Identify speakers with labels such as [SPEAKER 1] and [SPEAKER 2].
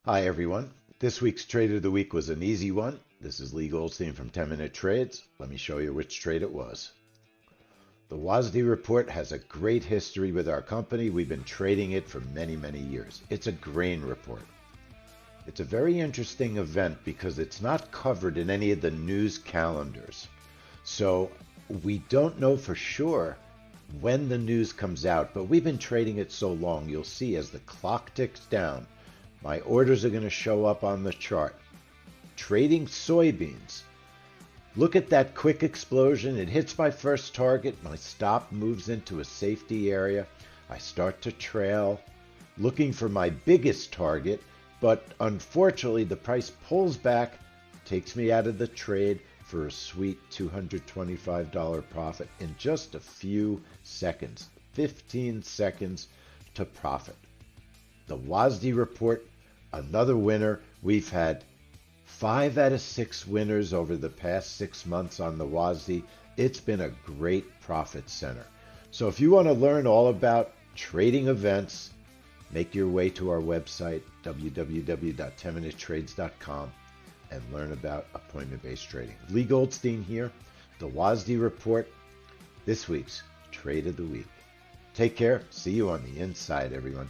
[SPEAKER 1] Hi everyone. This week's trade of the week was an easy one. This is Leigh Goldstein from 10-Minute Trades. Let me show you which trade it was. The WASDE Report has a great history with our company. We've been trading it for many, many years. It's a grain report. It's a very interesting event because it's not covered in any of the news calendars. So we don't know for sure when the news comes out, but we've been trading it so long, you'll see as the clock ticks down, my orders are going to show up on the chart. Trading soybeans. Look at that quick explosion. It hits my first target. My stop moves into a safety area. I start to trail, looking for my biggest target, but unfortunately the price pulls back, takes me out of the trade for a sweet $225 profit in just a few seconds, 15 seconds to profit. The WASDE Report, another winner. We've had 5 out of 6 winners over the past 6 months on the WASDE. It's been a great profit center. So if you want to learn all about trading events, make your way to our website, www.10minutetrades.com, and learn about appointment-based trading. Leigh Goldstein here, the WASDE Report, this week's Trade of the Week. Take care. See you on the inside, everyone.